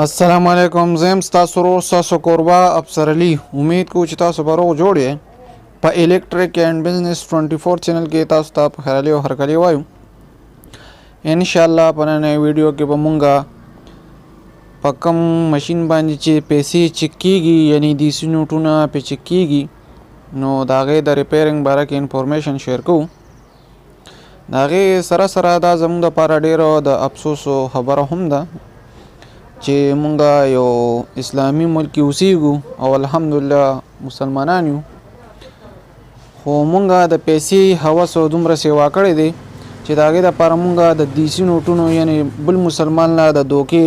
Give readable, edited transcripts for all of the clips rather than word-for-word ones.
السلام علیکم. زم تاسو ورو تاسو کوربه افسر علي. امید کوم چې تاسو به روغ جوړ یې. په الیکټریک اینڈ بزنس 24 چینل کې تاسو ته په خیرالي او هرکلي وایو. ان شاء الله په نن ویډیو کې به مونږه په کوم ماشين باندې چې پیسې چک کیږي یعنی دیسی نوټونه په چک کیږي نو دا غي د ریپیرینګ باره کې انفارمیشن شیر کوو. دا غي سره دا زموږ د پاره ډیرو د افسوس خبره هم ده چې مونږه یو اسلامي ملک اوسېږو او الحمدلله مسلمانان یو، خو مونږه د پیسې هوس او دومره سیوا کړی دی چې د هغې دپاره مونږه د دیسي نوټونو یعنې بل مسلمان له د دوکې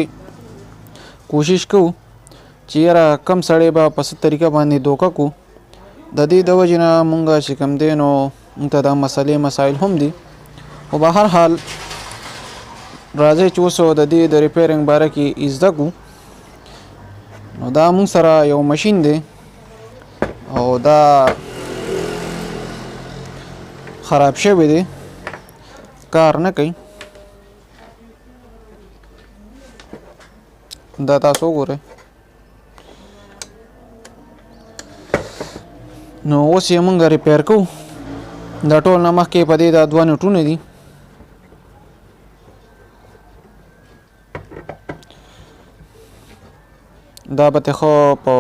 کوشش کوو چې یاره کم سړی به په څه طریقه باندې دوکه کو. د دې د وجې نه مونږه چې کوم دی نو مونږ ته دا مسایل هم دي. خو به هر حال راځئ چې اوس د دې د ریپیرینګ باره کې زده کړو. نو دا موږ سره یو ماشین دی او دا خراب شوی دی، کار نه کوي. دا تاسو وګورئ. نو اوس یې موږ ریپیر کوو. دا ټول نه مخکې په دې دا دوه نوټونه دي. دا به خو په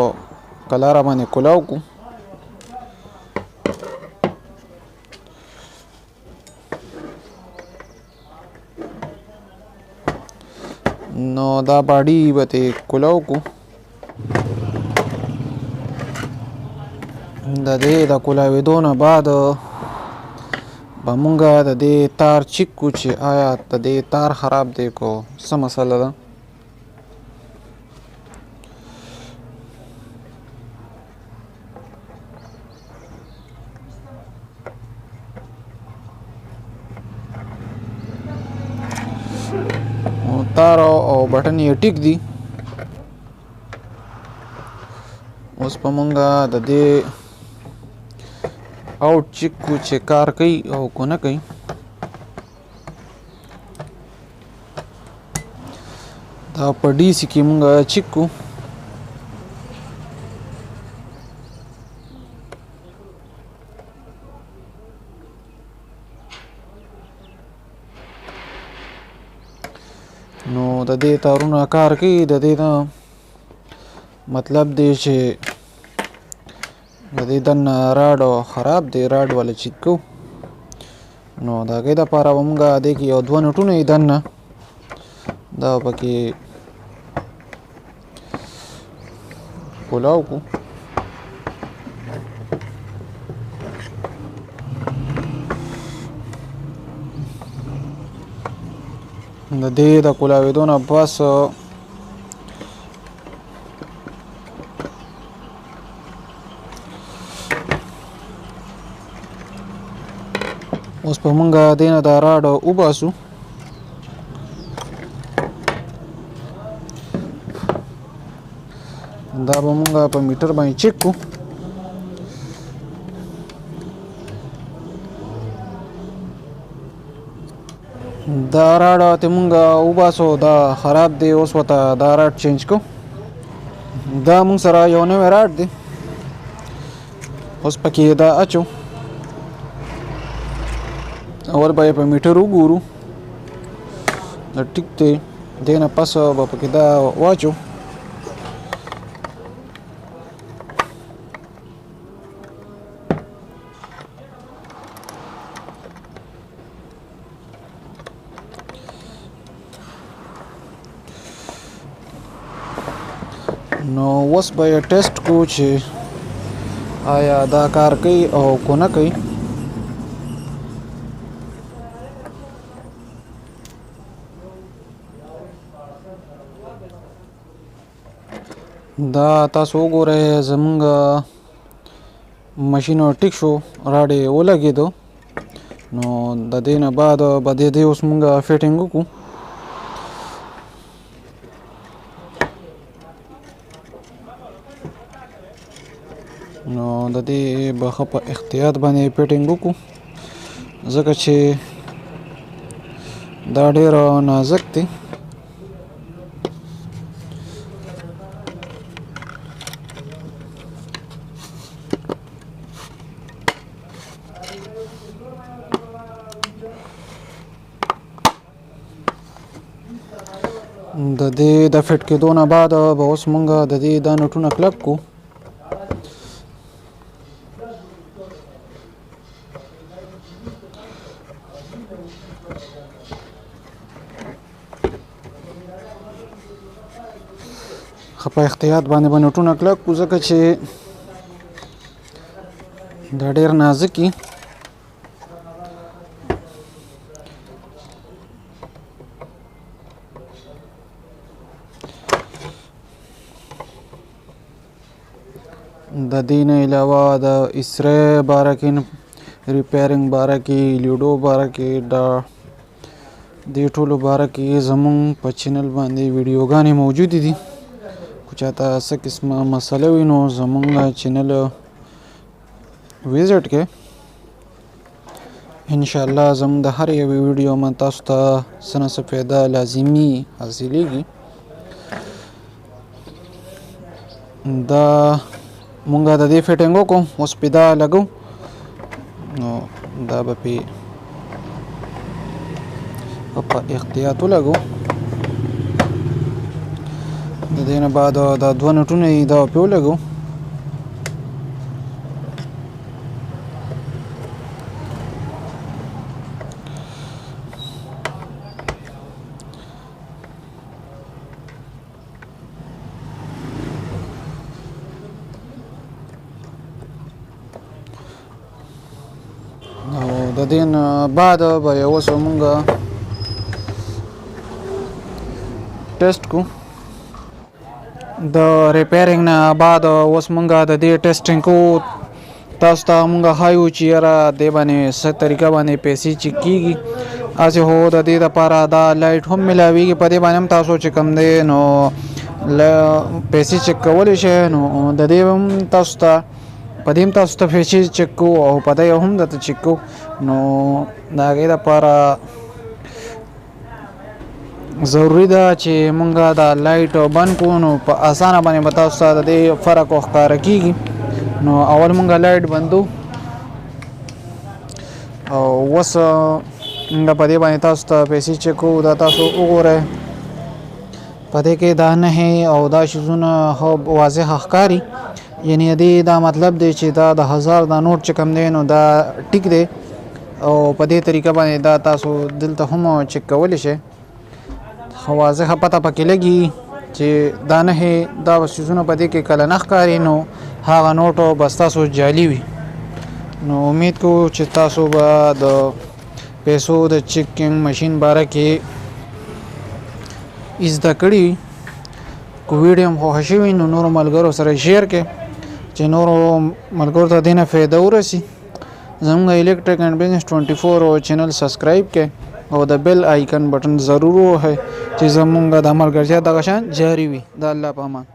کلاره باندې کولاو کو. نو دا باډي به کولاو کو. د دې د کولاوېدو نه بعد به مونږه د دې تار چک کو چې آیا د دې تار خراب دی کو څه مسله ده. تار او بټن یې ټیک دي. اوس په مونږه د دې اوټ چک کو چې کار کوي او کو نه کوي. دا په ډي سي کې مونږه چک کو. نو د دې تارونه کار کوي. د دې نه مطلب دی چې د دې دننه راډ خراب دی، راډ والا چک کو. نو د هغې دپاره به مونږه دې کې یو دوه نوټونه یې دننه دا پکې کولاو کو. د دې د کولاوېدو نه بس اوس په مونږه دې نه دا راډ وباسو. دا به مونږه په میټر باندې چک کو. دا راډ ته مونږه وباسو، دا خراب دی. اوس ورته دا راډ چینج کو. دا مونږ سره یو نوی راډ دی. اوس پکې دا اچو. اول به یې په میټر وګورو دا ټیک دی. دې نه پس به پکې دا واچو. نو اوس به یې ټیسټ کو چې آیا دا کار کوي او کو نه کوي. دا تاسو وګورئ زمونږ ماشین ټیک شو، راډ یې ولګېدو. نو د دې نه بعد به د دې اوس مونږ فټینګ وکړو. نو د دې به ښه په احتیاط باندې فټینګ وکړو ځکه چې دا ډېر نازک دی. د دې د فټ کېدو نه بعد به اوس مونږ د دې دا نټونه کلک کو. په احتیاط باندې به نټونه کلک کو ځکه چې دا ډېر نازکي. د دې نه علاوه د اسرې باره کې ریپیرینګ باره کې لیډو باره کې دا دې ټولو باره کې زمونږ په چینل باندې ویډیوګانې موجودې دي. که چاته څه قسمه مسله وي نو زمونږ چینل وزټ کې انشاءالله زمونږ د هر یوې ویډیو من تاسو ته څه نه څه فایده لازمي حاصلیږي. دا مونږ د دې فټینګ وکړو، اوس پې دا لګو نو دا به پې په احتیاط ولګو. د دې نه بعد دا دوه نټونه دي دا پې ولګو. د دې نه بعد به یې اوس مونږ ټیسټ کو. د ریپیرینګ نه بعد اوس مونږ د دې ټیسټینګ کو. تاسو ته مونږ ښایو چې یاره دې باندې څه طریقه باندې پیسې چک کېږي. هسې خو د دې دپاره دا لایټ هم میلاویږي، په دې باندې هم تاسو چې کوم دی نو پیسې چک کولی شئ. نو د دې هم تاسو ته په دې هم تاسو ته پیسې چک کو او په دې هم درته چک کو. نو د هغې دپاره ضروري ده چې مونږ دا لایټ بند کړو. نو په اسانه باندې به تاسو ته د دې فرق ښکاره کېږي. نو اول مونږ لایټ بندو او اوس مونږ په دې باندې تاسو ته پیسې چک کوو. دا تاسو وګورئ په دې کې دا نښې او دا شیزونه واضح ښکاري. یعنې دې دا مطلب دی چې دا د 1000 دا نوټ چې کوم دی نو دا ټیک دی او په دې طریقه باندې دا تاسو دلته هم چک کولی شئ. واضحه پته پکې لګي چې دا نښې دا شیزونه په دې کې کله نه ښکاري نو هغه نوټ بس تاسو جعلي وي. نو امید کوو چې تاسو به د پیسو د چیکینګ ماشین باره کې زده کړي. که ویډیو هم خوښه شوي نو نورو ملګرو سره شیر کړئ چې نورو ملګرو ته دې نه فایده ورسي. زموږ الیکټریک اینډ بزنس 24 چینل سبسکرایب کړئ او د بیل آیکن بټن ضرور ووهئ چې زموږ د ملګرتیا دغه شان جاري وي. د الله په امان.